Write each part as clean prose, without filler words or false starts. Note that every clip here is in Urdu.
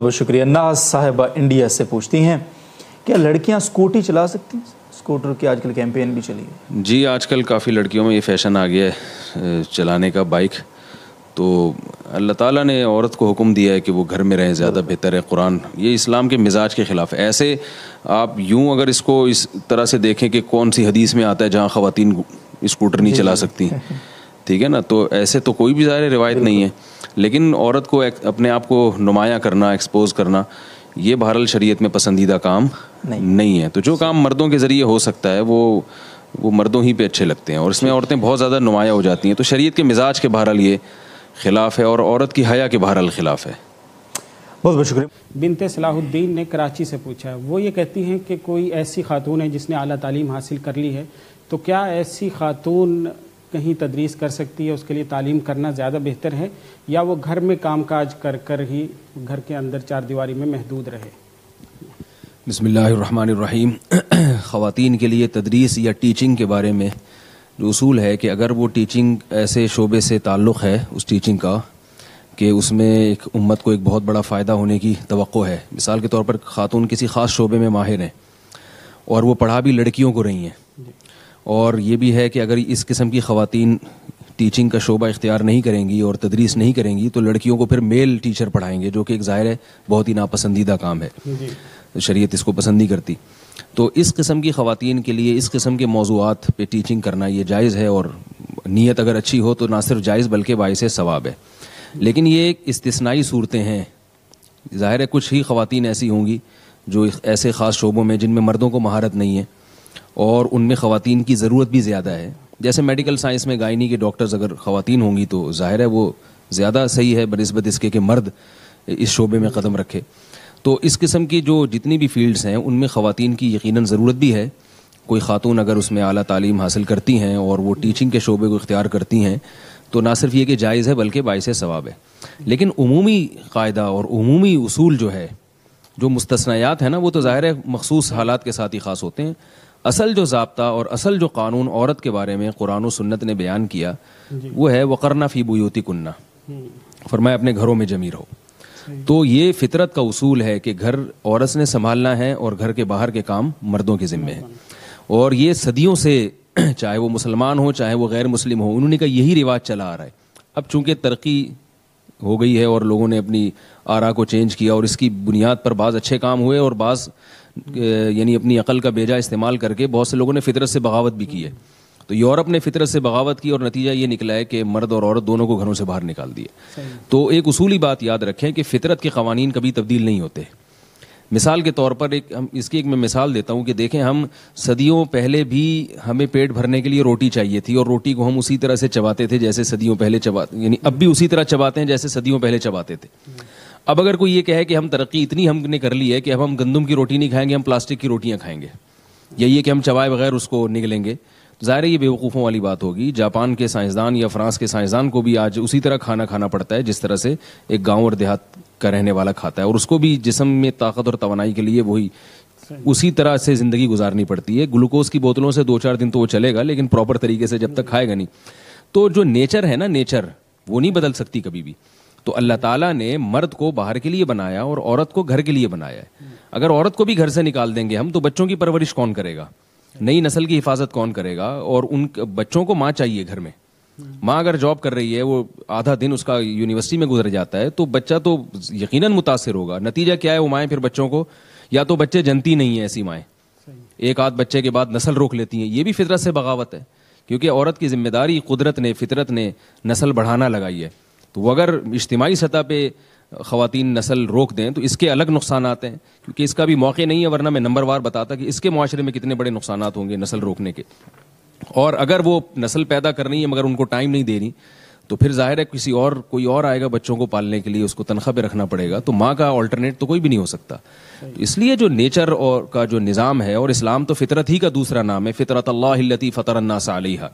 بہت شکریہ. ناز صاحبہ انڈیا سے پوچھتی ہیں کیا لڑکیاں اسکوٹی چلا سکتی ہیں؟ اسکوٹر کی آج کل کیمپین بھی چلی ہے. جی آج کل کافی لڑکیوں میں یہ فیشن آ گیا ہے چلانے کا بائک. تو اللہ تعالیٰ نے عورت کو حکم دیا ہے کہ وہ گھر میں رہیں زیادہ بہتر ہے. قرآن یہ اسلام کے مزاج کے خلاف ہے. ایسے آپ یوں اگر اس کو اس طرح سے دیکھیں کہ کون سی حدیث میں آتا ہے جہاں خواتین اسکوٹر نہیں چلا سکتی, ٹھیک ہے نا, تو ایسے تو کوئی بھی ظاہر روایت نہیں ہے. لیکن عورت کو اپنے آپ کو نمایاں کرنا, ایکسپوز کرنا, یہ بہرحال شریعت میں پسندیدہ کام نہیں ہے. تو جو کام مردوں کے ذریعے ہو سکتا ہے وہ مردوں ہی پہ اچھے لگتے ہیں, اور اس میں عورتیں بہت زیادہ نمایاں ہو جاتی ہیں. تو شریعت کے مزاج کے بہرحال یہ خلاف ہے, اور عورت کی حیا کے بہرحال خلاف ہے. بہت بہت شکریہ. بنت صلاح الدین نے کراچی سے پوچھا ہے. وہ یہ کہتی ہیں کہ کوئی ایسی خاتون ہے جس نے اعلیٰ تعلیم حاصل کر لی ہے, تو کیا ایسی خاتون کہیں تدریس کر سکتی ہے؟ اس کے لیے تعلیم کرنا زیادہ بہتر ہے, یا وہ گھر میں کام کاج کر کر ہی گھر کے اندر چار دیواری میں محدود رہے؟ بسم اللہ الرحمن الرحیم. خواتین کے لیے تدریس یا ٹیچنگ کے بارے میں جو اصول ہے کہ اگر وہ ٹیچنگ ایسے شعبے سے تعلق ہے اس ٹیچنگ کا کہ اس میں ایک امت کو ایک بہت بڑا فائدہ ہونے کی توقع ہے. مثال کے طور پر خاتون کسی خاص شعبے میں ماہر ہیں اور وہ پڑھا بھی لڑکیوں کو رہی ہیں, اور یہ بھی ہے کہ اگر اس قسم کی خواتین ٹیچنگ کا شعبہ اختیار نہیں کریں گی اور تدریس نہیں کریں گی تو لڑکیوں کو پھر میل ٹیچر پڑھائیں گے, جو کہ ایک ظاہر ہے بہت ہی ناپسندیدہ کام ہے. شریعت اس کو پسند نہیں کرتی. تو اس قسم کی خواتین کے لیے اس قسم کے موضوعات پہ ٹیچنگ کرنا یہ جائز ہے, اور نیت اگر اچھی ہو تو نہ صرف جائز بلکہ باعث ثواب ہے. لیکن یہ ایک استثنائی صورتیں ہیں. ظاہر ہے کچھ ہی خواتین ایسی ہوں گی جو ایسے خاص شعبوں میں جن میں مردوں کو مہارت نہیں ہے اور ان میں خواتین کی ضرورت بھی زیادہ ہے. جیسے میڈیکل سائنس میں گائنی کے ڈاکٹرز اگر خواتین ہوں گی تو ظاہر ہے وہ زیادہ صحیح ہے بنسبت اس کے کہ مرد اس شعبے میں قدم رکھے. تو اس قسم کی جو جتنی بھی فیلڈز ہیں ان میں خواتین کی یقیناً ضرورت بھی ہے. کوئی خاتون اگر اس میں اعلیٰ تعلیم حاصل کرتی ہیں اور وہ ٹیچنگ کے شعبے کو اختیار کرتی ہیں تو نہ صرف یہ کہ جائز ہے بلکہ باعث ثواب ہے. لیکن عمومی قاعدہ اور عمومی اصول جو ہے, جو مستثنیات ہیں نا, وہ تو ظاہر ہے مخصوص حالات کے ساتھ ہی خاص ہوتے ہیں. اصل جو ضابطہ اور اصل جو قانون عورت کے بارے میں قرآن و سنت نے بیان کیا وہ ہے وقرنا فی بیوتکن, فرمایا اپنے گھروں میں جمی رہو. تو یہ فطرت کا اصول ہے کہ گھر عورت نے سنبھالنا ہے اور گھر کے باہر کے کام مردوں کے ذمے ہیں. اور یہ صدیوں سے چاہے وہ مسلمان ہو چاہے وہ غیر مسلم ہو, انہوں نے کہا یہی رواج چلا آ رہا ہے. اب چونکہ ترقی ہو گئی ہے اور لوگوں نے اپنی آرا کو چینج کیا اور اس کی بنیاد پر بعض اچھے کام ہوئے اور بعض یعنی اپنی عقل کا بیجا استعمال کر کے بہت سے لوگوں نے فطرت سے بغاوت بھی کی ہے. تو یورپ نے فطرت سے بغاوت کی اور نتیجہ یہ نکلا ہے کہ مرد اور عورت دونوں کو گھروں سے باہر نکال دیے. تو ایک اصولی بات یاد رکھیں کہ فطرت کے قوانین کبھی تبدیل نہیں ہوتے. مثال کے طور پر اس کی ایک میں مثال دیتا ہوں کہ دیکھیں ہم صدیوں پہلے بھی ہمیں پیٹ بھرنے کے لیے روٹی چاہیے تھی اور روٹی کو ہم اسی طرح سے چباتے تھے جیسے صدیوں پہلے یعنی اب بھی اسی طرح چباتے ہیں جیسے صدیوں پہلے چباتے تھے. اب اگر کوئی یہ کہے کہ ہم ترقی اتنی ہم نے کر لی ہے کہ اب ہم گندم کی روٹی نہیں کھائیں گے, ہم پلاسٹک کی روٹیاں کھائیں گے, یا یہ کہ ہم چبائے بغیر اس کو نگلیں گے, ظاہر ہے یہ بیوقوفوں والی بات ہوگی. جاپان کے سائنسدان یا فرانس کے سائنسدان کو بھی آج اسی طرح کھانا کھانا پڑتا ہے جس طرح سے ایک گاؤں اور دیہات کا رہنے والا کھاتا ہے, اور اس کو بھی جسم میں طاقت اور توانائی کے لیے وہی اسی طرح سے زندگی گزارنی پڑتی ہے. گلوکوز کی بوتلوں سے 2-4 دن تو وہ چلے گا لیکن پراپر طریقے سے جب تک کھائے گا نہیں. تو جو نیچر ہے نا, نیچر وہ نہیں بدل سکتی کبھی بھی. تو اللہ تعالیٰ نے مرد کو باہر کے لیے بنایا اور عورت کو گھر کے لیے بنایا ہے. اگر عورت کو بھی گھر سے نکال دیں گے ہم تو بچوں کی پرورش کون کرے گا, نئی نسل کی حفاظت کون کرے گا؟ اور ان بچوں کو ماں چاہیے گھر میں. ماں اگر جاب کر رہی ہے وہ آدھا دن اس کا یونیورسٹی میں گزر جاتا ہے تو بچہ تو یقیناً متاثر ہوگا. نتیجہ کیا ہے, وہ مائیں پھر بچوں کو یا تو بچے جنتی نہیں ہیں, ایسی مائیں ایک آدھ بچے کے بعد نسل روک لیتی ہیں, یہ بھی فطرت سے بغاوت ہے کیونکہ عورت کی ذمہ داری قدرت نے فطرت نے نسل بڑھانا لگائی ہے. تو وہ اگر اجتماعی سطح پہ خواتین نسل روک دیں تو اس کے الگ نقصانات ہیں, کیونکہ اس کا بھی موقع نہیں ہے, ورنہ میں نمبر وار بتاتا کہ اس کے معاشرے میں کتنے بڑے نقصانات ہوں گے نسل روکنے کے. اور اگر وہ نسل پیدا کر رہی ہے مگر ان کو ٹائم نہیں دے رہی تو پھر ظاہر ہے کوئی اور آئے گا بچوں کو پالنے کے لیے, اس کو تنخواہ پہ رکھنا پڑے گا. تو ماں کا آلٹرنیٹ تو کوئی بھی نہیں ہو سکتا. اس لیے جو نیچر اور کا جو نظام ہے, اور اسلام تو فطرت ہی کا دوسرا نام ہے, فطرت اللہ التی فطر الناس علیہا,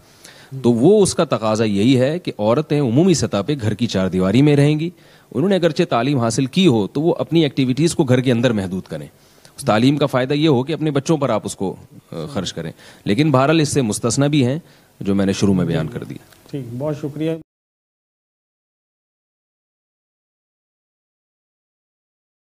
تو وہ اس کا تقاضا یہی ہے کہ عورتیں عمومی سطح پہ گھر کی چار دیواری میں رہیں گی. انہوں نے اگرچہ تعلیم حاصل کی ہو تو وہ اپنی ایکٹیویٹیز کو گھر کے اندر محدود کریں, اس تعلیم کا فائدہ یہ ہو کہ اپنے بچوں پر آپ اس کو خرچ کریں. لیکن بہرحال اس سے مستثنا بھی ہیں جو میں نے شروع میں بیان کر دیا. ٹھیک، بہت شکریہ.